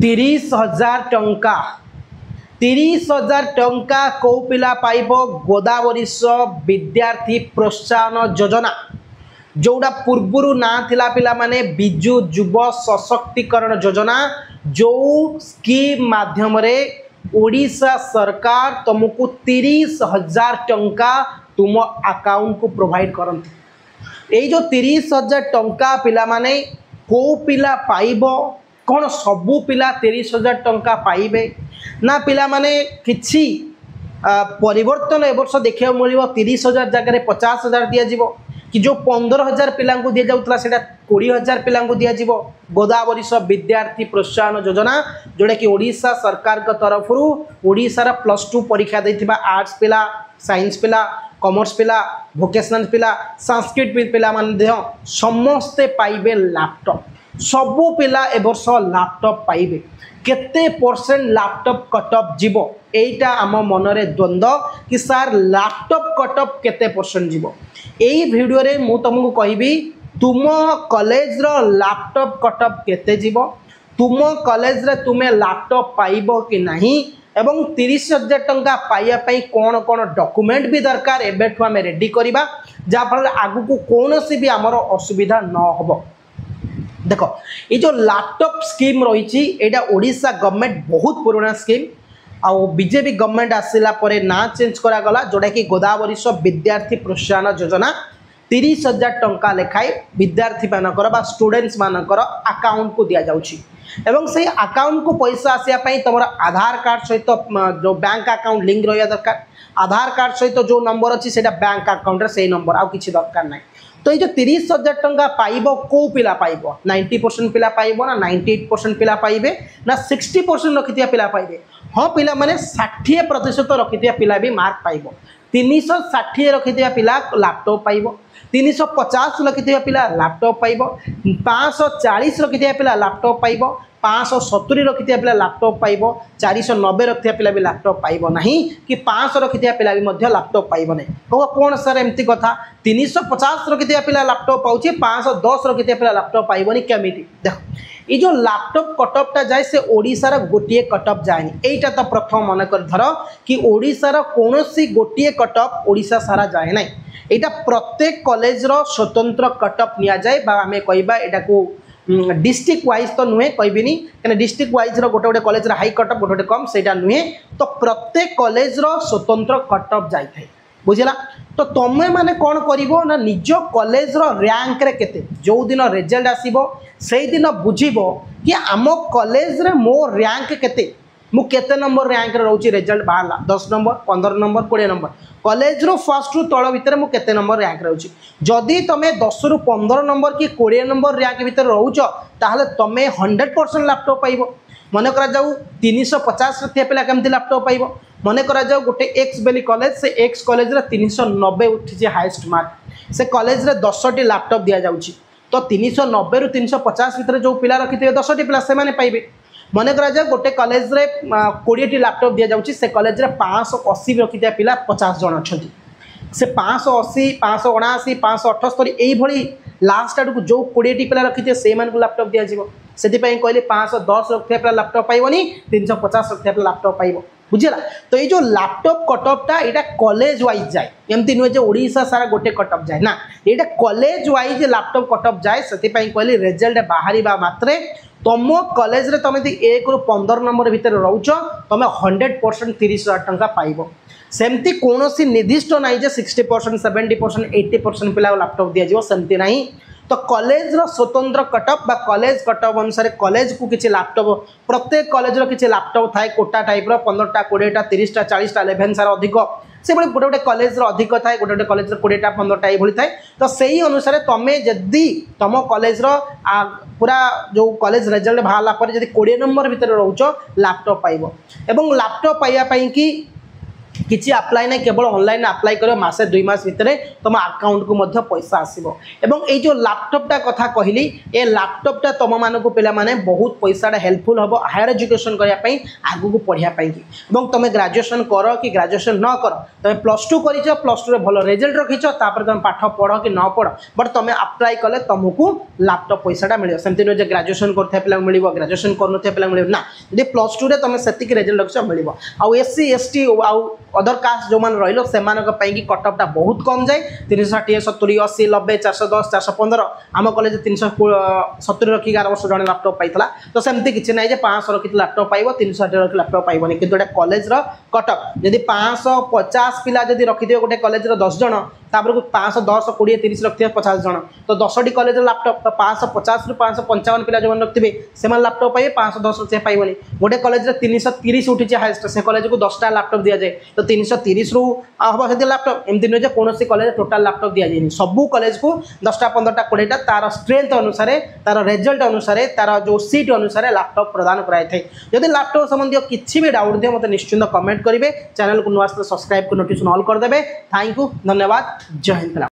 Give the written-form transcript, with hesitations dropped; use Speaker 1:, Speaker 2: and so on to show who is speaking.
Speaker 1: 30,000 टंका 30,000 टंका कौ पिला पाइब गोदावरीश विद्यार्थी प्रोत्साहन योजना जोड़ा पूर्वर ना थिला पिला माने बिजु युव सशक्तिकरण योजना जो स्कीम माध्यम रे ओडिशा सरकार तुमको 30,000 टंका तुम अकाउंट को प्रोवाइड करती। ये जो 30,000 टंका पिला माने को पिला पाइब कौन सबू पिला 30,000 टंका पाइबे ना पिला माने किछि परिवर्तन ए वर्ष देखा मिल 30,000 जगह 50,000 दिज्व कि जो 15,000 पिला दि जाऊला से 20,000 पिला दि गोदावरीश विद्यार्थी प्रोत्साहन योजना जोड़ा कि ओडिशा सरकार का तरफ ओडिशार +2 परीक्षा देथिबा आर्ट्स पिला साइंस पिला कॉमर्स पिला वोकेशनल पिला संस्कृत पिला माने समस्ते पाइबे लैपटॉप सबू पिला ए वर्ष लैपटॉप पाइबे केते परसेंट लैपटॉप कटअप जीवो एटा आम मनरे द्वंद्व कि सार लैपटॉप कटअप केते परसेंट जीवो एई वीडियो रे मु तुमको कहबी तुम कॉलेज रो लैपटॉप कटअप केते जीवो तुम कॉलेज रे तुमे लैपटॉप पाइबो कि नहीं एवं 30,000 टंका पाइया पई कोन कोन डॉक्यूमेंट भी दरकार एबेठु आमे रेडी करिबा जा फल आगु को कोनोसी भी हमरो असुविधा न होबो। देखो ये जो लैपटॉप स्कीम रही एटा ओडिशा गवर्नमेंट बहुत पुराना स्कीम आउ बीजेपी गवर्नमेंट आसिला परे ना चेंज करा गला जोड़ा कि गोदावरीश विद्यार्थी प्रोत्साहन योजना 30,000 टंका लेखाई विद्यार्थी मानकर बा स्टूडेंट्स मानकर अकाउंट को दिया जाउछि एवं से अकाउंट को पैसा आसिया पई तमरा आधार कार्ड सहित जो बैंक अकाउंट लिंक रहिया दरकार आधार कार्ड सहित जो नंबर अच्छी से बैंक अकाउंट रे से नंबर आउ किछि दरकार नाही। तो ये जो 30,000 टंका पाइब को पिला पाइब 90% पिला पाइब ना 98% पिला पाइबे ना 60% रखिथिया पिला पाइबे। हाँ पिला माने 60% रखिथिया पिला भी मार्क पाइब 360 रखिथिया पिला लैपटॉप पाइब 350 रखिथिया पिला लैपटॉप पाइब 540 रखिथिया पिला लैपटॉप पाइब 570 रखिथिया पिला लैपटॉप पाइब 490 रखिथिया पिला भी लैपटॉप पाइब नहीं कि 500 रखिथिया पिला भी मध्य लैपटॉप पाइब नहीं कहो कौन सर एमती कथा 350 रखिथिया पिला लैपटॉप पाउछि 510 रखिथिया पिला लैपटॉप पाइबनी केमिति देखो ये जो लैपटॉप कटअपटा जाए से ओडिशार गोटे कटअप जाएनी एटा तो प्रथम मन कर धर कि ओडिशार कोनोसी गोटे कटअप ओडिशा सारा जाए ना एटा प्रत्येक कॉलेज रो स्वतंत्र कटअप निया जाए बा हमें कहबा एटा को डिस्ट्रिक्ट वाइज तो नुहे कहबिनी कने डिस्ट्रिक्ट वाइज रो गोटे गोटे कॉलेज रो हाई कटअप गोटे गोटे कम सेटा नुहे तो प्रत्येक कॉलेज रो स्वतंत्र कटअप जाई थाए बुझिला। तो तमे माने कौन करिवो ना निज कॉलेज रो रैंक रे केते जो दिन रिजल्ट आसीबो सेई दिन बुझिबो कि आम कॉलेज रे मो रैंक केते मु केते नंबर रैंक रे रहउची रिजल्ट बाहला 10 नंबर 15 नंबर 20 नंबर कॉलेज रो फर्स्ट रु तळ भितर मु केते नंबर रैंक रहउची जदी तमे 10 रु 15 नंबर कि 20 नंबर रैंक भितर रहउचो ताहले तमे 100% लैपटॉप पाइबो। मन करा जाऊ 350 रथिया पिला केमति लैपटॉप पाइबो मन करा जाऊ गोटे एक्स बेली कॉलेज से एक्स कॉलेज रे 390 उठी हाईएस्ट मार्क से कॉलेज रे 10टी लैपटॉप दिया जाउची तो 390 रु 350 भितर जो पिला रखिथे 10टी पिला से माने पाइबे। मन करा जाए गोटे कॉलेज रे 20टी लैपटॉप दिया जाउची से कॉलेज रे 580 रखिथे पिला 50 जन अछंती से 580 579 578 एई भली लास्ट आडू जो 20टी पिला रखिथे से मान को लैपटॉप दिया जिवो सेति पई कहले 510 रखिथे पिला लैपटॉप पाइबोनी 350 रखिथे पिला लैपटॉप पाइबो बुझिला। तो ये जो लैपटॉप कटअपटा एटा कॉलेज वाइज जाए एमती नुहे जो ओडिशा सारा गोटे कटअप जाए ना एटा कॉलेज वाइज लैपटॉप कटअप जाए सेति पई कहले रिजल्ट बाहरी बा मात्रे तुम कॉलेज रे तुम 1 रु 15 नंबर भितर रहउछ तुम 100% 30,000 टंका पाइब सेमती कोनोसी निर्दिष्ट नाही जे 60% 70% 80% पिला लैपटॉप दिया जिवो सेमती नाही। तो कॉलेज रो स्वतंत्र कटअप बा कॉलेज कटअप अनुसार कॉलेज को किसी लैपटॉप प्रत्येक कॉलेज रो किसी लैपटॉप थाए कोटा टाइप रो 15टा 20टा 30टा 40टा 11 सारा अधिक से गोटे गोटे कॉलेज रो अधिक थाए गोटे गोटे कॉलेज रो 20टा 15टा ये थाए तो सही अनुसार तमे जदी तुम कॉलेज रो पूरा जो कॉलेज रिजल्ट बाहरला पर जदी 20 नंबर भितर रहउछ लैपटॉप पाइबो एवं लैपटॉप पाइया पई कि किसी अप्लाई नहीं केवल ऑनलाइन अप्लाई कर मासे 2 मास भितर तुम अकाउंट को मध्य पैसा आसो एवं ये जो लैपटॉपटा कथा कहली ये लैपटॉपटा तुम मान को पिला माने बहुत पैसाटा हेल्पफुल हम हायर एजुकेशन करने आगू को पढ़ाई तुम ग्रेजुएशन कर कि ग्रेजुएशन न कर तुम +2 कर +2 भल रिजल्ट रखीच तुम पाठ पढ़ कि न पढ़ बट तुम अप्लाई कले तुमको लैपटॉप पैसाटा मिले सेमती नुहे ग्रेजुएशन करते पिला मिल ग्रेजुएशन कर पिला मिल ना जी +2 रे तुम से रिजल्ट रखीच मिल आउ SC ST आउ अदर कास्ट जो मैंने रही से कटअपटा बहुत कम जाए 360 70 80 90 410 415 आम कॉलेज 370 रखी 11 वर्ष जन लैपटॉप पाइला तो सेमती किसी ना 500 रखी लैपटॉप पाइब 360 रखी लैपटॉप पाइबनी कि कॉलेज कटअप जदि 550 पिला जदि रखिथे गोटे कॉलेज 10 जन तापर को 510 20 30 रखिथे 50 जन तो 10टी कॉलेज लैपटॉप तो 550 रु 555 पिला जो रखिथे से लैपटॉप पाइबे 510 से पाइबनी गोटे कॉलेज 330 उठी हाएस्ट से कॉलेज को 10टा लैपटॉप दि जाए तो 330 रु हम से लैपटॉप एमती नुहे कौन कॉलेज टोटाल लैपटॉप दि जाए सबू कॉलेज को 10टा 15टा 20टा तार स्ट्रेंथ अनुसार तार रिजल्ट अनुसार तार जो सीट अनुसार लैपटॉप प्रदान कराई जदि लैपटॉप संबंधी किसी भी डाउट दिए मतलब निश्चिंत कमेंट करेंगे चैनल को नुआ सब्सक्राइब को नोटिफिकेशन ऑल करदे। थैंक यू धन्यवाद जय हिंद।